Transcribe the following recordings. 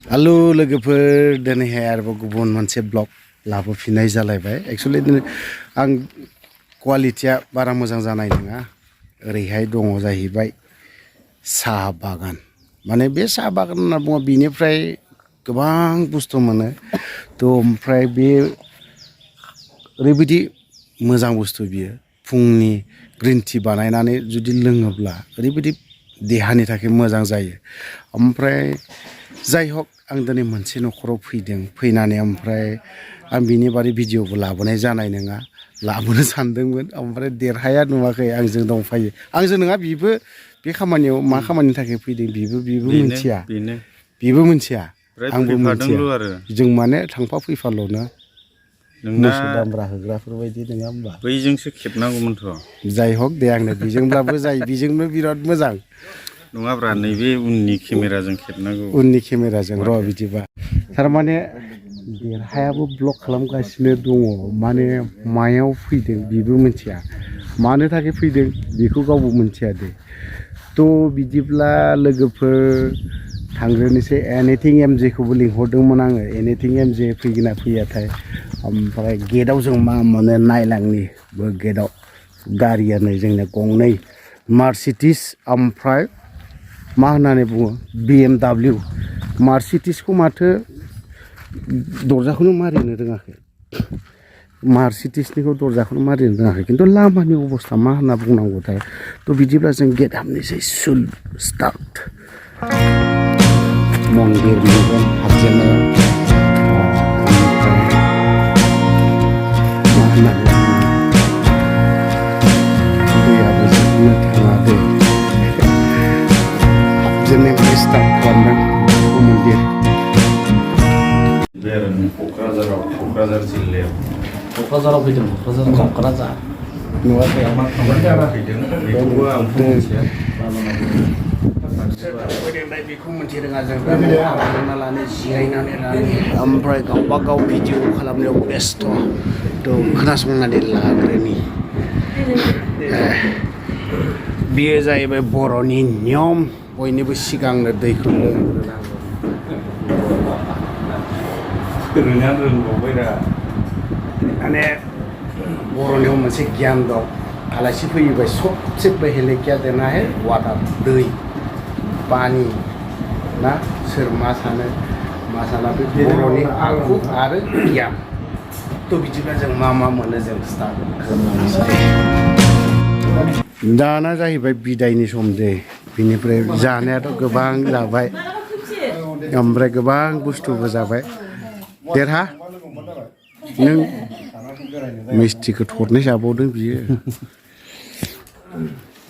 hello लोगोफोर दिनैहाय आरोबाव गुबुन मोनसे ब्लग लाबोफिननाय जालायबाय एक्चुअली आं क्वालिटिया बारा मोजां जानाय नङा ओरैहाय दङ जाहैबाय साहा बागान माने बे साहा बागान होनना बुङो बिनिफ्राय गोबां बुस्थु मोनो थ' ओमफ्राय बे ओरैबायदि मोजां बुस्थु बियो फुंनि ग्रिन टि बानायनानै जुदि लोङोब्ला ओरैबायदि देहानि थाखाय मोजां जायो ओमफ्राय जाय हक आं दिनै मोनसे न'खराव फैनानै ओमफ्राय आं बिनि बारै भिडिअबो लाबोनाय जानाय नङा लाबोनो सानदोंमोन ओमफ्राय देरहाया नुवाखै आंजों दंफायो आंजों नङा बिबो बे खामानियाव मा खामानिनि थाखाय फैदों बिबो मिथिया बिबो मिथिया आंबो मिथिया जों माने थांफा फैफाल'नो मोसौ दामब्रा होग्राफोर बायदि नङा होमबा बैजोंसो खेबनांगौमोनथ' जाय हक दे आंनो बेजोंब्लाबो जायो बेजोंनो बिराद मोजां नङाब्रा नैबे उननि केमेराजों खेबनांगौ उननि केमेराजों र' बिदिबा थारमाने देरहायाबो ब्लग खालामगासिनो दङ माने मायाव फैदों बेबो मिथिया मानो थाखाय फैदों बेखौ गावबो मिथिया दे थ' बिदिब्ला लोगोफोर थांग्रोनोसै एनिथिं एमजेखौबो लिंहरदोंमोन आङो एनिथिं एमजे फैगोन ना फैयाथाय ओमफ्राय गेटआव जों मा मोनो नायलांनि गेटआव गारिया नै जोंना गंनै मार्सिडिस ओमफ्राय मा होननानै बुङो BMW मार्सिडिसखौ माथो दरजाखौनो मारिनो रोङाखै मार्सिडिसनिखौ दरजाखौनो मारिनो रोङाखै खिन्थु लामानि अबस्था मा होनना बुंनांगौथाय थ' बिदिब्ला जों गेट हाबनोसै सुल स्टार्ट मन्दिर नुगोन हाबजेननायाव मा होननानै दैयाबो जोबनो थाङा दै हाबजेननायनिफ्राय स्टार्ट खालामदों मन्दिर क'क्राझार जिल्लायाव क'क्राझाराव फैदों क'क्राझार नुवाखै बेखौबो आं मिथिया बेखौ मोनसे रोङा जों खालामना लानो जिरायनानै लानो ओमफ्राय गावबा गाव भिडिअ खालामनायाव बेस्थ' थ' खोनासंनानै लाग्रोनि बेयो जाहैबाय बर'नि नियम बयनिबो सिगांनो दैखौ लोंग्रोनांगौ माने बर'नियाव मोनसे गियान दं आलासि फैयोबा सबसे पहले क्या देना है वाटार दै पानी ना सोर मा सानो बे बर'नि आखु आरो गियान थ' बिदिब्ला जों मा मोनो जों स्टार्ट खालामनोसै दाना जाहैबाय बिदायनि सम दे बिनिफ्राय जानायाथ' गोबां जाबाय ओमफ्राय गोबां बुस्थुबो जाबाय देरहा नों मिस्टिखौ थरनै जाबावदों बियो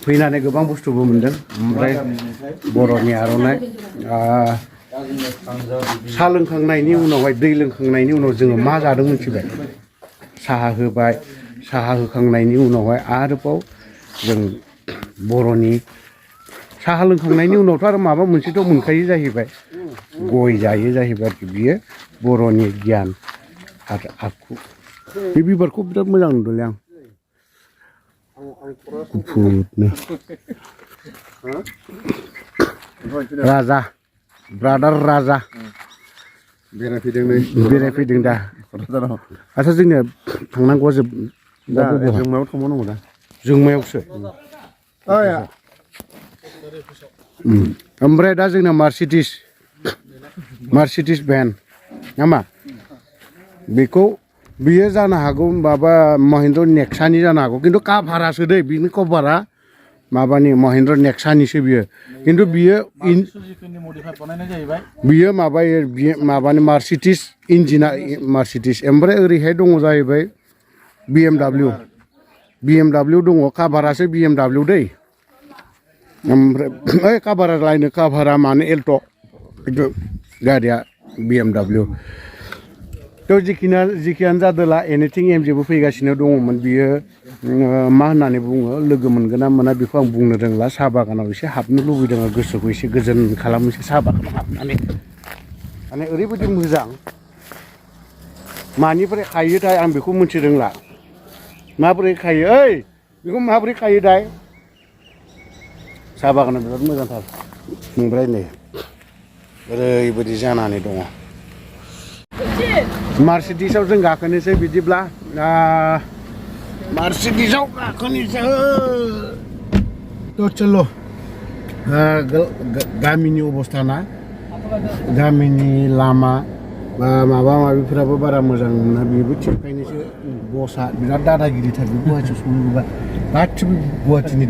फैनानै गोबां बुस्थुबो मोनदों ओमफ्राय बर'नि आर'नाइ साहा लोंखांनायनि उनावहाय दै लोंखांनायनि उनाव जोङो मा जादों मिथिबाय साहा होबाय साहा होखांनायनि उनावहाय आरोबाव जों बर'नि साहा लोंखांनायनि उनावथ' आरो माबा मोनसेथ' मोनखायो जाहैबाय गय जायो जाहैबाय आरोखि बियो बर'नि गियान आरो आखु बे बिबारखौ बिराद मोजां नुदोंलै आं गुफुरनो राजा ब्रादार राजा बेरायफैदों दा आच्चा जोंनिया थांनांगौआ जोंमायाव थांबावनांगौ दा जोंमायावसो ओमफ्राय दा जोंना मार्सिडिस भेन नामा बियो जानो हागौ माबा महिन्द्र नेक्सानि जानो हागौ खिन्थु काभारासो दै बिनि कभारा माबानि महिन्द्र नेक्सानिसो बियो खिन्थु बियो माबानि मार्सिडिस इन्जिना मार्सिडिस ओमफ्राय ओरैहाय दङ जाहैबाय BMW दङ काभारासो BMW दै ओमफ्राय काभारा मानो एल्ट' खिन्थु गारिया BMW थ' जिखियानो जादोला एनिथिं एमजेबो फैगासिनो दङमोन बियो मा होननानै बुङो लोगो मोनगोन ना मोना बेखौ आं बुंनो रोंला साहा बागानाव एसे हाबनो लुबैदों गोसोखौ एसे गोजोन खालामनोसै साहा बागानाव हाबनानै माने ओरैबायदि मोजां मानिफ्राय खायोथाय आं बेखौ मिथि रोंला माबोरै खायो बेखौ माबोरै खायो दाय साहा बागाना बिराद मोजांथार ओमफ्राय नै ओरैबायदि जानानै दङ मार्सिडिसाव जों गाखोनोसै बिदिब्ला मार्सिडिसाव गाखोनोसै थ' चलो गामिनि अबस्था ना गामिनि लामा माबा माबिफोराबो बारा मोजां नङा बेबो थिगखायनोसो बसआ बिराद दादागिरिथार बे गुवाहाटियाव सहैबा गासिबो गुवाहाटिनि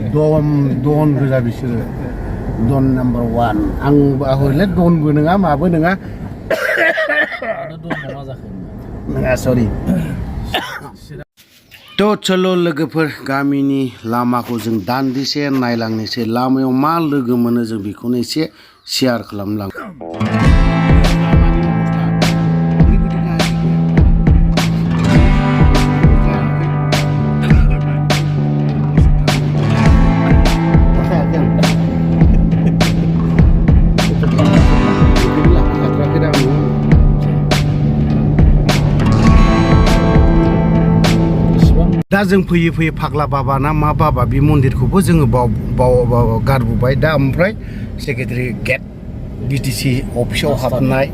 दन गोजा बिसोरो दन नाम्बार 1 आंबो हले दनबो नङा माबो नङा नङा सरि थ' चलो लोगोफोर गामिनि लामाखौ जों दान्दिसे नायलांनोसै लामायाव मा लोगो मोनो जों बेखौनो एसे शेयार खालामलां दा जों फैयै फैयै फाग्ला बाबा ना मा बाबा बे मन्दिरखौबो जोङो गारबोबाय दा ओमफ्राय सेक्रेटारि गेट बिटिसि अफिसाव हाबनाय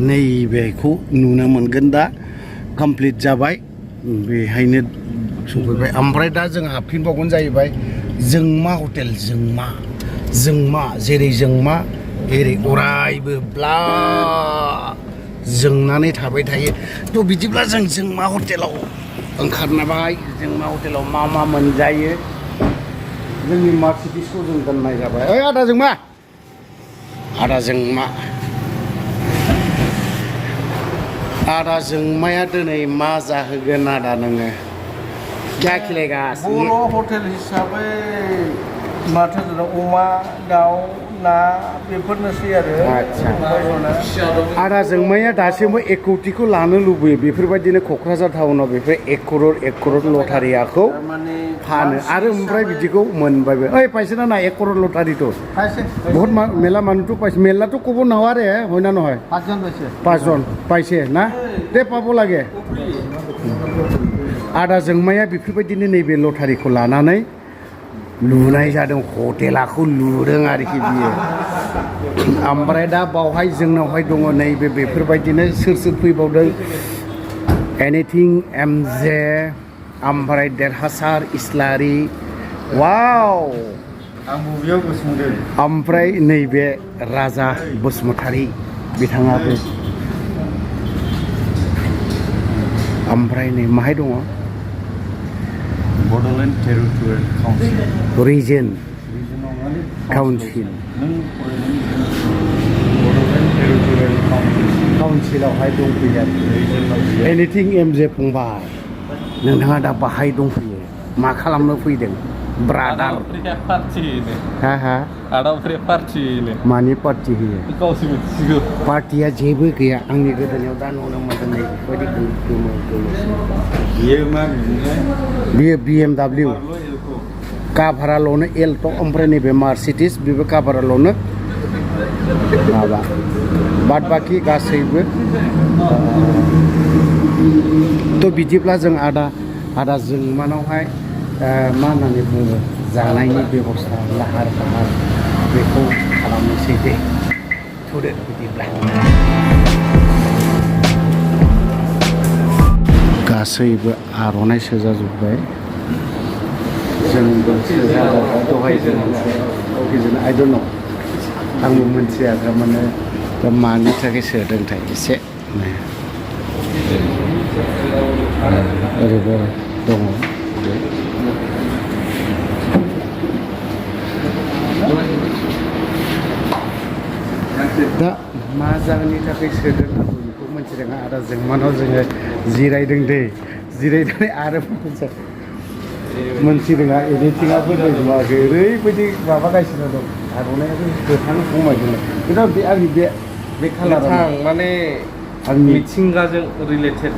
नैबेखौ नुनो मोनगोन दा कमप्लिट जाबाय बेहायनो सफैबाय ओमफ्राय दा जों हाबफिनबावगोन जाहैबाय जोंमा हटेल जोंमा जेरै जोंमा एरै अरायबो ब्ला जोंनानै थाबाय थायो थ' बिदिब्ला जों जोंमा हटेलाव ओंखारनाबाय जोंमा हटेलाव मा मोनजायो जोंनि मार्सिडिसखौ जों दोननाय जाबाय ओइ आदा जोंमाया दिनै मा जाहोगोन आदा नोङो क्या खिलायगा बर' हटेल हिसाबै माथो अमा दाउ ना बेफोरनोसै आरो आदा जोंमाया दासिमबो 1 कौटिखौ लानो लुबैयो बेफोरबायदिनो क'क्राझार टाउनाव बेफोर 1 करोड़ लटारियाखौ फानो आरो ओमफ्राय बिदिखौ मोनबायबो ओइ पाइसेना ना 1 करोड़ लटारि तो बहुत मेला मानु तो पाइसे मेला तो कब नवा रे হয় না নহয় 5 জন পাইছে না দে পাবো লাগে आदा जोंमाया बेफोरबायदिनो नैबे लटारिखौ लानानै लुनाय जादों हटेलाखौ लुदों आरोखि बियो ओमफ्राय दा बावहाय जोंनावहाय दङ नैबे बेफोरबायदिनो सोर फैबावदों एनिथिं एमजे ओमफ्राय देरहासार इस्लारि वाव आंबो बेयाव गसंदों ओमफ्राय नैबे राजा बसुमतारी बिथाङाबो ओमफ्राय नै माहाय दङ Bodoland territorial council region council Bodoland territorial काउन्सिलावहाय दंफैयो एनिथिं एमजे फंबाय नोंथाङा दा बाहाय दंफैयो मा खालामनो फैदों ब्रादार हा मानि पार्टि होयो पार्टिया जेबो गैया आंनि गोदोनायाव दा नुनो मोनदों बेबायदि गोमो बियो BMW काभाराल'नो एल्ट' ओमफ्राय नैबे मार्सिडिस बेबो काभाराल'नो माबा बाद बाखि गासैबो थ' बिदिब्ला जों आदा जोंमानावहाय मा होननानै बुङो जानायनि बेबस्था लाहार फाहार बेखौ खालामनोसै दे थुदो बिदिब्ला गासैबो आर'नाइ सोजाजोब्बाय जोंबो सोजाबाय दहाय जों आइ डन्ट नो आंबो मोनथिया थारमाने मानि थाखाय सोदोंथाय एसे ओरैबो दङ दा मा जाहोननि थाखाय सोदों आंबो बेखौ मोनथिदों आदा जोंमानाव जोङो जिरायदों दै जिरायनानै आरो मोनथिदों एडिटिंआबो नुवाखै ओरैबायदि माबागासिनो दं आर'नाइयाबो गोथां खमायदों खिन्थु बे आंनि बे कालारा माने आंनि मिथिंगाजों रिलेटेड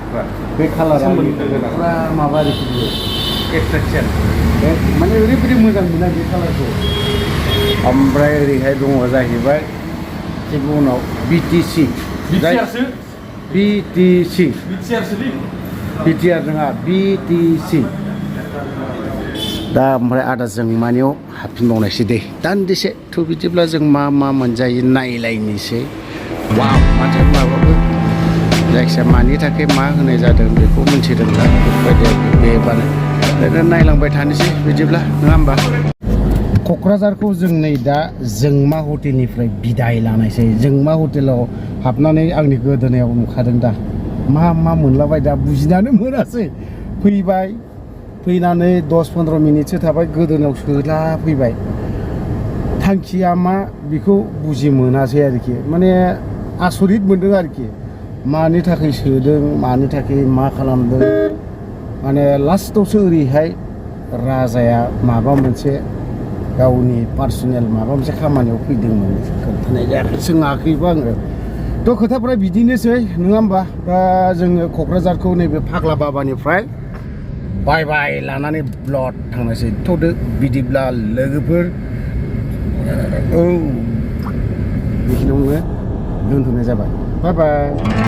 बे कालारा फुरा माबा आरोखि बियो एट्रेक्सन माने ओरैबायदि मोजां मोना बे कालारखौ ओमफ्राय ओरैहाय दङ जाहैबाय जेबो उनाव बिटिसि बिटिआर नङा बिटिसि दा ओमफ्राय आदा जोंमानियाव हाबफिनबावनायसै दे दान्दिसे थ' बिदिब्ला जों मा मोनजायो नायलायनोसै वाव माथो माबाबो जायखिजाया मानि थाखाय मा होनाय जादों बेखौ मिथिदोंला बेफोरबायदि बेबानो ओरैनो नायलांबाय थानोसै बिदिब्ला नङा होमबा क'क्राझारखौ जों नै दा जोंमा हटेलनिफ्राय बिदाय लानायसै जोंमा हटेलाव हाबनानै आंनि गोदोनायाव नुखादों दा मा मा मोनलाबाय दा बुजिनानै मोनासै फैबाय फैनानै 10-15 मिनिटसो थाबाय गोदोनायाव सोला फैबाय थांखिया मा बेखौ बुजि मोनासै आरोखि माने आसरित मोनदों आरोखि मानि थाखाय सोदों मानि थाखाय मा खालामदों माने लास्टआवसो ओरैहाय राजाया माबा मोनसे गावनि पार्सनेल माबा मोनसे खामानियाव फैदोंमोन खोन्थानाय जायाखै सोङाखैबो आङो थ' खोथाफ्रा बिदिनोसै नङा होमबा दा जोङो क'क्राझारखौ नैबे फाग्ला बाबानिफ्राय बाय बाय लानानै ब्लड थांनोसै थ'दो बिदिब्ला लोगोफोर औ बेखिनियावनो दोनथ'नाय जाबाय बाय बाय